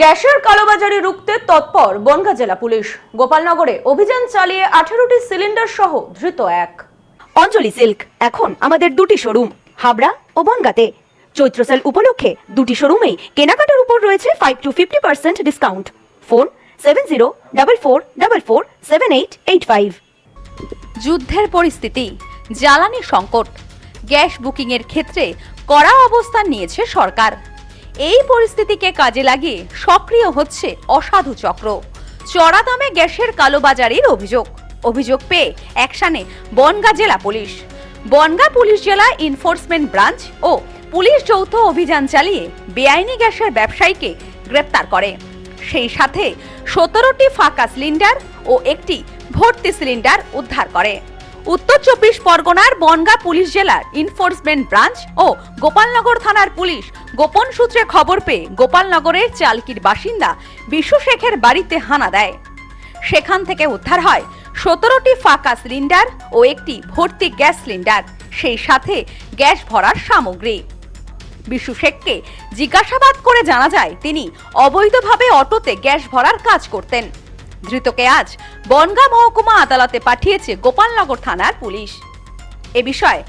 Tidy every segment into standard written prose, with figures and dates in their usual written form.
গ্যাসের কালোবাজারি রুখতে তৎপর বনগাঁ জেলা পুলিশ। গোপালনগরে অভিযান চালিয়ে 18টি সিলিন্ডার সহ ধৃত এক। অঞ্জলি সিল্ক এখন আমাদের দুটি শোরুম হাবড়া ও বনগাঁতে। চৈত্র সেল উপলক্ষে দুটি শোরুমেই কেনাকাটার উপর রয়েছে 5 to 50% ডিসকাউন্ট। ফোন 7044447885। যুদ্ধের পরিস্থিতি, জ্বালানি সংকট, গ্যাস বুকিং এর ক্ষেত্রে কড়া অবস্থান নিয়েছে সরকার। এই পরিস্থিতিকে কাজে লাগিয়ে সক্রিয় হচ্ছে অসাধু চক্র। চড়া দামে গ্যাসের কালোবাজারির অভিযোগ পেয়ে অ্যাকশনে বনগাঁ জেলা পুলিশ। বনগাঁ পুলিশ জেলা এনফোর্সমেন্ট ব্রাঞ্চ ও পুলিশ যৌথ অভিযান চালিয়ে বেআইনি গ্যাসের ব্যবসায়ীকে গ্রেপ্তার করে। সেই সাথে 17টি ফাঁকা সিলিন্ডার ও একটি ভর্তি সিলিন্ডার উদ্ধার করে। উত্তর 24 পরগনার বনগাঁ পুলিশ জেলার এনফোর্সমেন্ট ব্রাঞ্চ ও গোপালনগর থানার পুলিশ গোপন সূত্রে খবর পেয়ে গোপালনগরের চালকির বাসিন্দা বিশু শেখের বাড়িতে হানা দেয়। সেখান থেকে উদ্ধার হয় 17টি ফাঁকা সিলিন্ডার ও একটি ভর্তি গ্যাস সিলিন্ডার, সেই সাথে গ্যাস ভরার সামগ্রী। বিশু শেখকে জিজ্ঞাসাবাদ করে জানা যায় তিনি অবৈধভাবে অটোতে গ্যাস ভরার কাজ করতেন। ধৃতকে আজ বনগাঁ মহকুমা আদালতে পাঠিয়েছে গোপালনগর থানার পুলিশ। এ বিষয়ে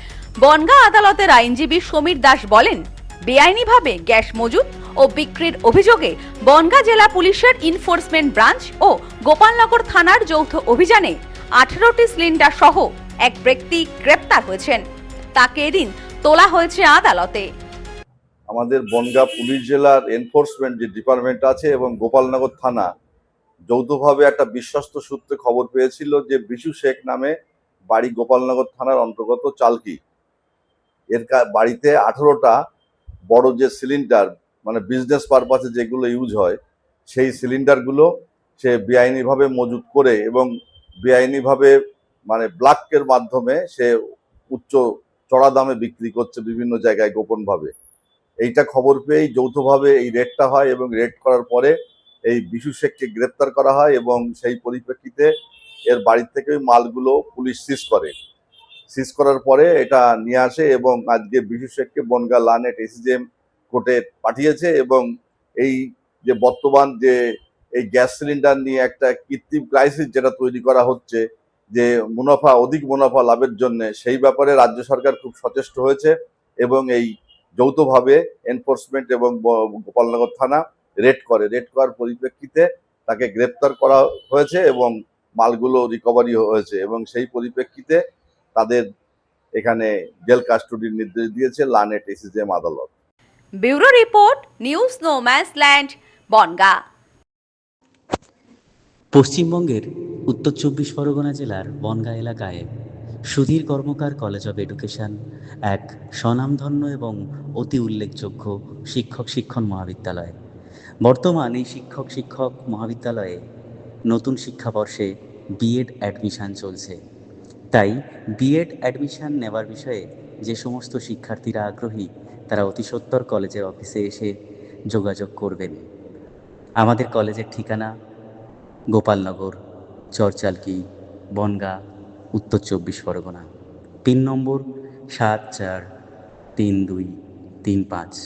বনগাঁ আদালতের আইনজীবী সমীর দাস বলেন, বেআইনিভাবে গ্যাস মজুত ও বিক্রির অভিযোগে বনগাঁ জেলা পুলিশের এনফোর্সমেন্ট ব্রাঞ্চ ও গোপালনগর থানার যৌথ অভিযানে 18টি সিলিন্ডার সহ এক ব্যক্তি গ্রেপ্তার হয়েছেন। তাকে এদিন তোলা হয়েছে আদালতে। আমাদের বনগাঁ পুলিশ জেলার এনফোর্সমেন্ট যে ডিপার্টমেন্ট আছে এবং গোপালনগর থানা যৌথভাবে একটা বিশ্বস্ত সূত্রে খবর পেয়েছিল যে বিশু শেখ নামে বাড়ি গোপালনগর থানার অন্তর্গত চালকি, এর বাড়িতে 18টা বড় যে সিলিন্ডার মানে বিজনেস পারপাসে যেগুলো ইউজ হয় সেই সিলিন্ডারগুলো সে বেআইনিভাবে মজুত করে এবং বেআইনিভাবে মানে ব্ল্যাকের মাধ্যমে সে চড়া দামে বিক্রি করছে বিভিন্ন জায়গায় গোপনভাবে। এইটা খবর পেয়েই যৌথভাবে এই রেডটা হয় এবং রেড করার পরে এই বিশু শেখকে গ্রেপ্তার করা হয় এবং সেই পরিপ্রেক্ষিতে এর বাড়ি থেকে মালগুলো পুলিশ সিজ করার পরে এটা নিয়ে আসে এবং আজকে বিশু শেখকে বনগাঁ লানেট এসিজেএম কোর্টে পাঠিয়েছে। এবং এই যে বর্তমান যে এই গ্যাস সিলিন্ডার নিয়ে একটা কৃত্রিম ক্রাইসিস যেটা তৈরি করা হচ্ছে যে অধিক মুনাফা লাভের জন্য, সেই ব্যাপারে রাজ্য সরকার খুব সচেষ্ট হয়েছে এবং এই যৌথভাবে এনফোর্সমেন্ট এবং গোপালনগর থানা রেড করার পরিপ্রেক্ষিতে তাকে গ্রেপ্তার করা হয়েছে এবং মালগুলো রিকভারি হয়েছে এবং সেই পরিপ্রেক্ষিতে তাদের এখানে জেল কাস্টডির নির্দেশ দিয়েছে লানেট এসিজেএম আদালত। Bureau report, news no man's land, Bangaon. পশ্চিমবঙ্গের উত্তর 24 পরগনা জেলার বনগাঁ এলাকায় Sudhir Karmakar college of education এক স্বনামধন্য এবং অতি উল্লেখযোগ্য শিক্ষণ মহাবিদ্যালয়। বর্তমান এই শিক্ষক মহাবিদ্যালয়ে নতুন শিক্ষাবর্ষে বিএড অ্যাডমিশন চলছে। তাই বিএড অ্যাডমিশন নেওয়ার বিষয়ে যে সমস্ত শিক্ষার্থীরা আগ্রহী তারা অতি সত্বর কলেজের অফিসে এসে যোগাযোগ করবেন। আমাদের কলেজের ঠিকানা গোপালনগর, চরচালকি, বনগাঁ, উত্তর 24 পরগনা। পিন নম্বর 743235।